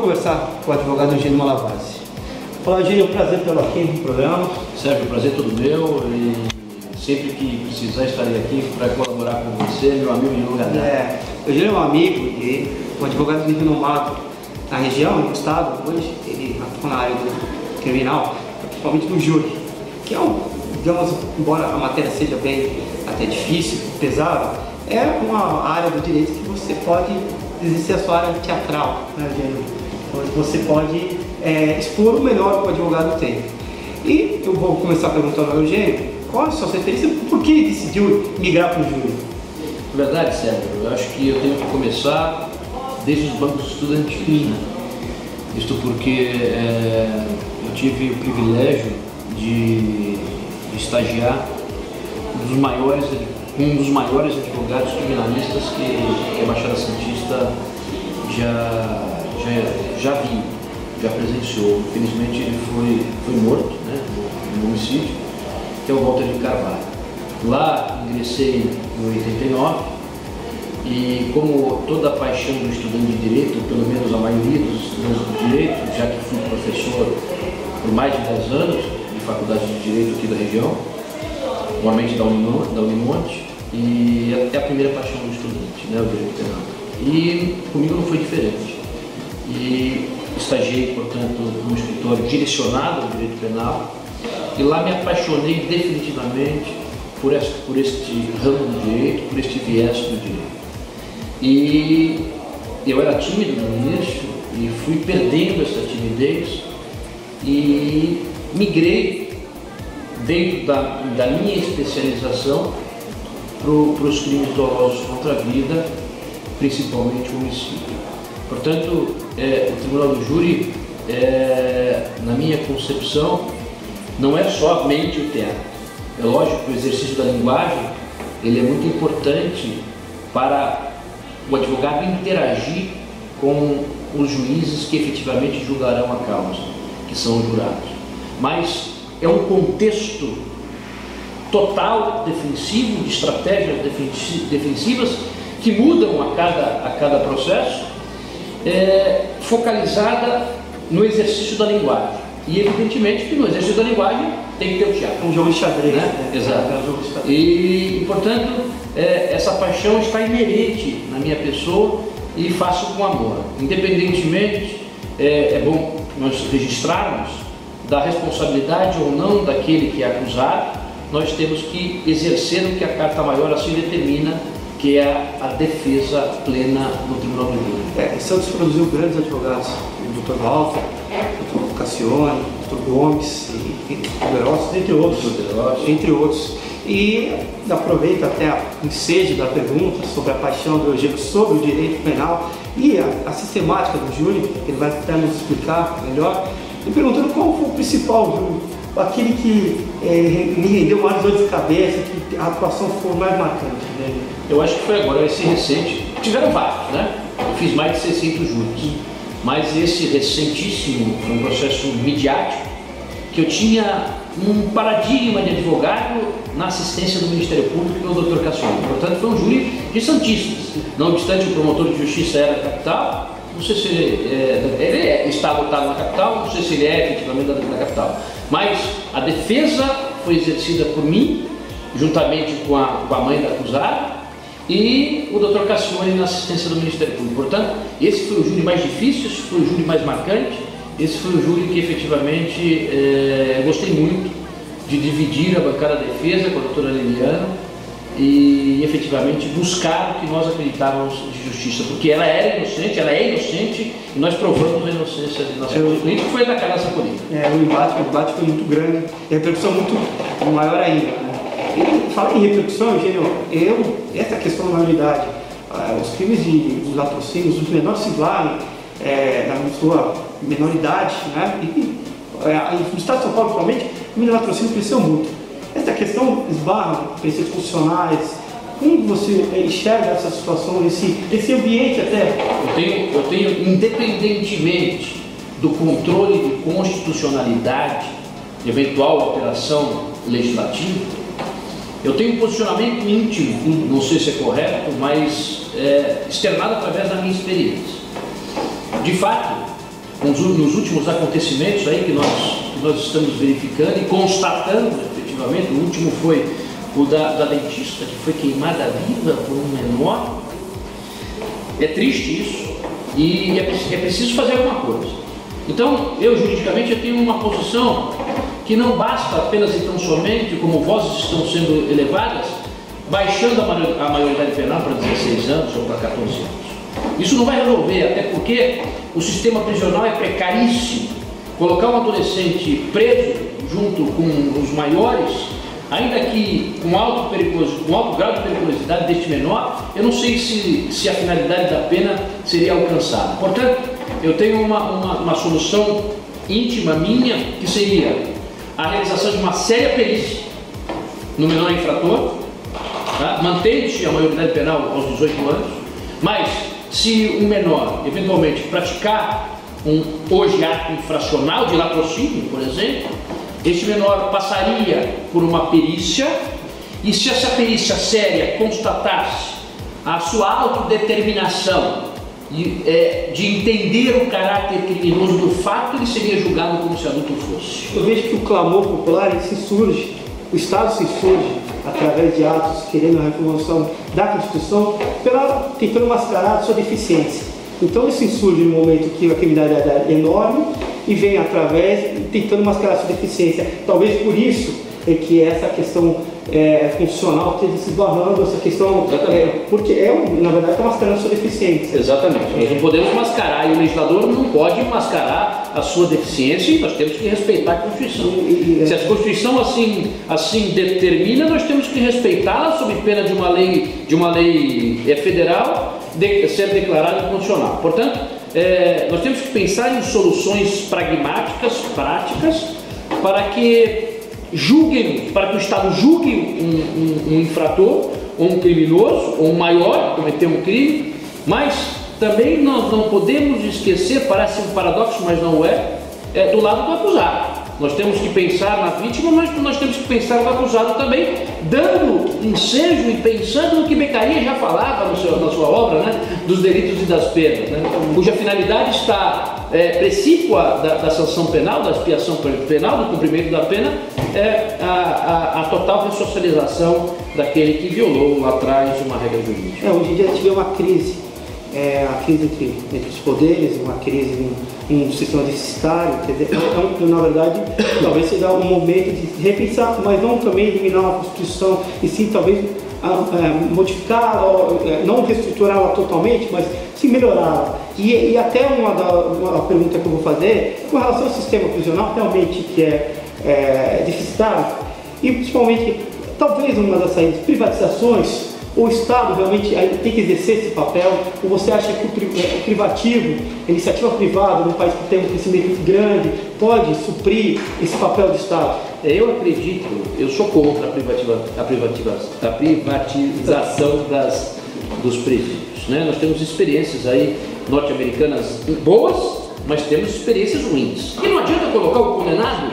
conversar com o advogado Eugênio Malavasi. Olá, Eugênio, é um prazer tê-lo aqui no programa. Sérgio, o prazer é todo meu e sempre que precisar estarei aqui para colaborar com você, meu amigo de longa data. Eugênio é um amigo e um advogado de renomado na região, no estado. Hoje ele atua na área do criminal, principalmente no júri, que é digamos, embora a matéria seja bem até difícil, pesada, é uma área do direito que você pode exercer a sua área teatral, né, Eugênio? Onde você pode expor o melhor que o advogado tem. E eu vou começar perguntando ao Eugênio qual a sua experiência e por que decidiu migrar para o júri? Na verdade, Sérgio, eu acho que eu tenho que começar desde os bancos estudantis, né? Isto porque eu tive o privilégio de estagiar com um dos maiores advogados criminalistas que a Baixada Santista já viu, já presenciou. Infelizmente ele foi morto, né, no homicídio, que é o Walter de Carvalho. Lá ingressei em 89 e, como toda a paixão do estudante de Direito, pelo menos a maioria dos estudantes de Direito, já que fui professor por mais de 10 anos de faculdade de Direito aqui da região, normalmente da Unimonte, e é a primeira paixão do estudante, né, o Direito Penal. E comigo não foi diferente. E estagiei, portanto, num escritório direcionado ao Direito Penal, e lá me apaixonei definitivamente por este ramo do direito, por este viés do direito. E eu era tímido no início e fui perdendo essa timidez e migrei dentro da minha especialização para os crimes dolosos contra a vida, principalmente o homicídio. Portanto, o Tribunal do Júri, na minha concepção, não é somente o teatro. É lógico que o exercício da linguagem ele é muito importante para o advogado interagir com os juízes que efetivamente julgarão a causa, que são os jurados. Mas é um contexto total defensivo, de estratégias defensivas que mudam a cada processo, focalizada no exercício da linguagem. E evidentemente que no exercício da linguagem tem que ter o teatro. Um jogo de xadrez, né? Exato. E portanto, essa paixão está inerente na minha pessoa e faço com amor. Independentemente, é bom nós registrarmos da responsabilidade ou não daquele que é acusado, nós temos que exercer o que a Carta Maior assim determina, que é a defesa plena no Tribunal do Júri. Santos produziu grandes advogados, o Dr. Walter, o Dr. Cassione, o Dr. Gomes, e Poderosos, entre outros. E aproveito até o ensejo da pergunta sobre a paixão do Eugênio sobre o direito penal e a sistemática do júri, que ele vai até nos explicar melhor, e perguntando qual foi o principal júri, aquele que me rendeu mais dor de cabeça, que a atuação foi mais marcante dele. Eu acho que foi agora esse recente, tiveram vários, né? Eu fiz mais de 600 júris, mas esse recentíssimo foi um processo midiático, que eu tinha um paradigma de advogado na assistência do Ministério Público pelo Dr. Cassione. Portanto, foi um júri de santíssimos. Não obstante o promotor de justiça era da capital, não sei se ele está lotado na capital, não sei se ele é efetivamente da capital. Mas a defesa foi exercida por mim, juntamente com a mãe da acusada, e o Dr. Cassione na assistência do Ministério Público. Portanto, esse foi o júri mais difícil, esse foi o júri mais marcante, esse foi o júri que efetivamente gostei muito de dividir a bancada da defesa com a doutora Liliana e efetivamente buscar o que nós acreditávamos de justiça, porque ela era inocente, ela é inocente e nós provamos a inocência de nossa política, que foi da Carla Sapolini. O embate foi muito grande e a repercussão muito maior ainda, né? E falando em repercussão, Eugênio, essa questão da maioridade, os crimes dos latrocínios, os menores se igualam na sua menoridade, né? No estado de São Paulo, principalmente, o crime de latrocínio cresceu muito. Essa questão esbarra preceitos constitucionais. Como você enxerga essa situação, esse ambiente até? Eu tenho, independentemente do controle de constitucionalidade, de eventual alteração legislativa, eu tenho um posicionamento íntimo, não sei se é correto, mas externado através da minha experiência. De fato, nos últimos acontecimentos aí que nós estamos verificando e constatando efetivamente. O último foi o da dentista, que foi queimada viva por um menor. É triste isso e é preciso fazer alguma coisa. Então, eu juridicamente eu tenho uma posição que não basta apenas e tão somente, como vozes estão sendo elevadas, baixando a maioridade penal para 16 anos ou para 14 anos. Isso não vai resolver, até porque o sistema prisional é precaríssimo. Colocar um adolescente preso junto com os maiores, ainda que com alto grau de periculosidade deste menor, eu não sei se a finalidade da pena seria alcançada. Portanto, eu tenho uma solução íntima minha, que seria a realização de uma séria perícia no menor infrator, tá? Mantendo-se a maioridade penal aos 18 anos, mas se um menor eventualmente praticar hoje ato infracional de latrocínio, por exemplo, este menor passaria por uma perícia, e se essa perícia séria constatasse a sua autodeterminação de entender o caráter criminoso do fato, ele seria julgado como se adulto fosse. Eu vejo que o clamor popular ele se surge, o Estado se surge através de atos querendo a reformulação da Constituição, tentando mascarar a sua deficiência. Então ele se surge no momento que a criminalidade é enorme e vem através, tentando mascarar a sua deficiência. Talvez por isso é que essa questão funcional esteja se esbarrando, essa questão, porque na verdade está mascarando a sua deficiência. Exatamente. Nós não podemos mascarar, e o legislador não pode mascarar a sua deficiência, e nós temos que respeitar a Constituição. Se a Constituição assim determina, nós temos que respeitá-la sob pena de uma lei federal ser declarada inconstitucional. Portanto, nós temos que pensar em soluções pragmáticas, práticas, para que o Estado julgue um infrator, ou um criminoso, ou um maior que cometeu um crime, mas também nós não podemos esquecer, parece um paradoxo, mas não do lado do acusado. Nós temos que pensar na vítima, mas nós temos que pensar no acusado também, dando ensejo e pensando no que Beccaria já falava na sua obra, né, dos delitos e das penas, né, cuja finalidade está precípua da sanção penal, da expiação penal, do cumprimento da pena, a total ressocialização daquele que violou lá atrás uma regra jurídica. Hoje em dia a gente vê uma crise, a crise entre os poderes, uma crise no sistema deficitário, na verdade, talvez seja um momento de repensar, mas não também eliminar a Constituição, e sim talvez modificá-la, não reestruturá-la totalmente, mas sim melhorá-la. E até uma pergunta que eu vou fazer, com relação ao sistema prisional, realmente que é deficitário, e principalmente, talvez uma das saídas, privatizações. O Estado realmente tem que exercer esse papel? Ou você acha que o privativo, a iniciativa privada, num país que tem um crescimento grande, pode suprir esse papel do Estado? Eu acredito, eu sou contra a privatização dos presídios, né? Nós temos experiências aí norte-americanas boas, mas temos experiências ruins. E não adianta colocar o condenado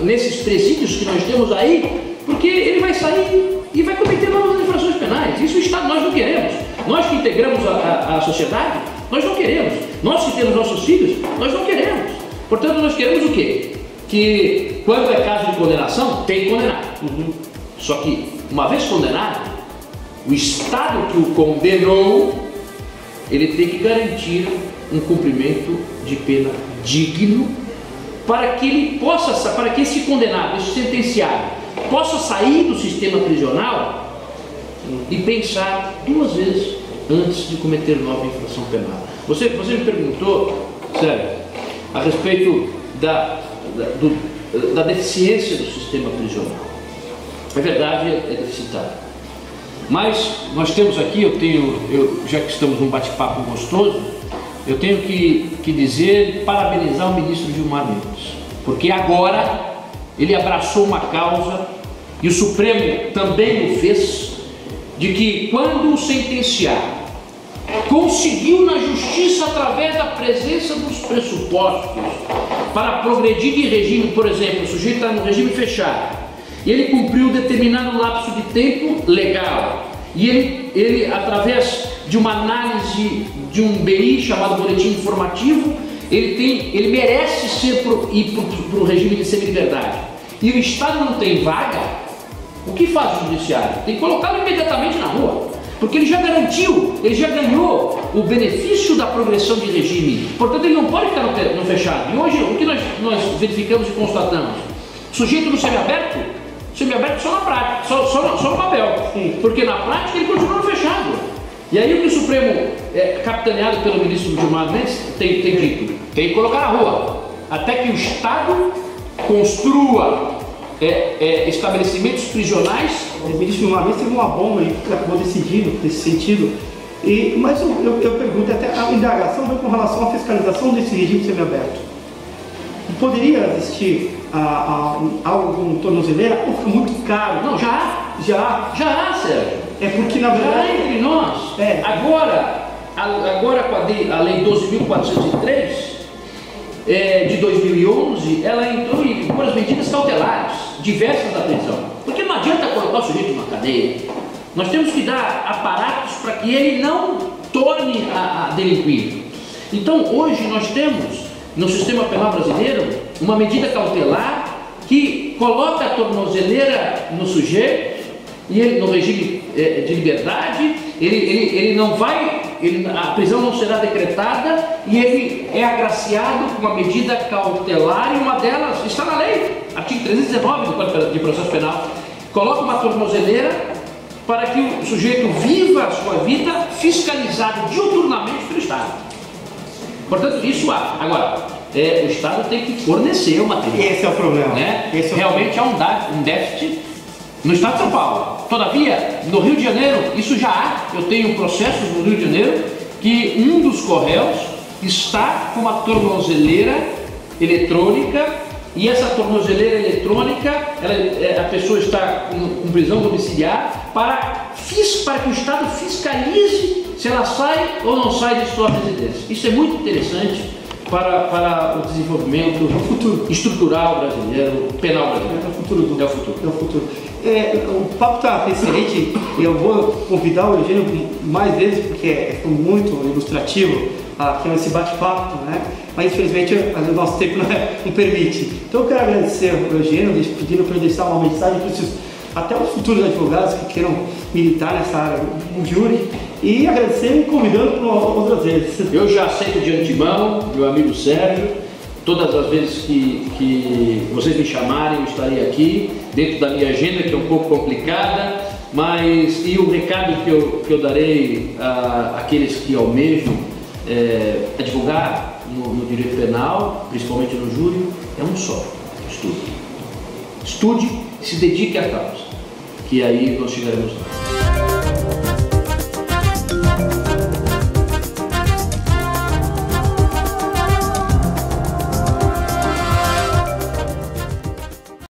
nesses presídios que nós temos aí, porque ele vai sair e vai cometer novas infrações penais. Isso o Estado, nós não queremos. Nós que integramos a sociedade, nós não queremos. Nós que temos nossos filhos, nós não queremos. Portanto, nós queremos o quê? Que quando é caso de condenação, tem que condenar. Só que, uma vez condenado, o Estado que o condenou, ele tem que garantir um cumprimento de pena digno para que ele possa, para que esse condenado, esse sentenciado, possa sair do sistema prisional e pensar duas vezes antes de cometer nova infração penal. Você me perguntou, sério, a respeito da deficiência do sistema prisional. É verdade, é deficitário. Mas nós temos aqui, já que estamos num bate-papo gostoso, eu tenho que dizer, parabenizar o ministro Gilmar Mendes, porque agora ele abraçou uma causa, e o Supremo também o fez, de que quando o sentenciado conseguiu na justiça, através da presença dos pressupostos, para progredir de regime, por exemplo, o sujeito está no regime fechado, e ele cumpriu determinado lapso de tempo legal, e ele através de uma análise de um BI chamado boletim informativo, ele merece ir para o regime de semi-liberdade. E o Estado não tem vaga, o que faz o judiciário? Tem que colocá-lo imediatamente na rua, porque ele já garantiu, ele já ganhou o benefício da progressão de regime, portanto ele não pode ficar no fechado. E hoje o que nós verificamos e constatamos? Sujeito no semiaberto só na prática, só no papel. Sim. Porque na prática ele continua no fechado. E aí o que o Supremo, capitaneado pelo ministro Gilmar Mendes, tem dito? Tem que colocar na rua, até que o Estado construa estabelecimentos prisionais. O ministro Gilmar Mendes teve uma bomba aí que acabou decidindo nesse sentido. Mas eu pergunto, até a indagação vai com relação à fiscalização desse regime semiaberto. Poderia existir algo como tornozeleira ou fica muito caro? Não, já há, Sérgio. É porque na verdade... Já entre nós. Agora com a Lei 12.403 de 2011, ela entrou com as medidas cautelares diversas da prisão. Porque não adianta colocar o sujeito numa cadeia. Nós temos que dar aparatos para que ele não torne a delinquir. Então hoje nós temos no sistema penal brasileiro uma medida cautelar que coloca a tornozeleira no sujeito e ele, no regime de liberdade, a prisão não será decretada e ele é agraciado com uma medida cautelar, e uma delas está na lei, artigo 319 do Código de Processo Penal, coloca uma tornozeleira para que o sujeito viva a sua vida fiscalizado diuturnamente pelo Estado. Portanto, isso há. Agora, o Estado tem que fornecer o material. Esse é o problema. Né? Realmente há um déficit no Estado de São Paulo. Todavia, no Rio de Janeiro, isso já há. Eu tenho processos no Rio de Janeiro que um dos Correios está com uma tornozeleira eletrônica, e essa tornozeleira eletrônica, a pessoa está com prisão domiciliar para que o Estado fiscalize se ela sai ou não sai de sua residência. Isso é muito interessante para o desenvolvimento estrutural brasileiro, penal brasileiro. É o futuro. O papo está excelente, eu vou convidar o Eugênio mais vezes, porque foi muito ilustrativo aqui nesse bate-papo, né? Mas infelizmente o nosso tempo não permite. Então eu quero agradecer ao Eugênio, pedindo para ele deixar uma mensagem para até os futuros advogados que queiram militar nessa área do júri, e agradecer e convidando para outras vezes. Eu já aceito de antemão, meu amigo Sérgio, todas as vezes que vocês me chamarem, eu estarei aqui, dentro da minha agenda, que é um pouco complicada, mas e o recado que eu darei àqueles que almejam advogar no direito penal, principalmente no júri, é um só: estude. Estude, se dedique à causa, que aí nós chegaremos lá.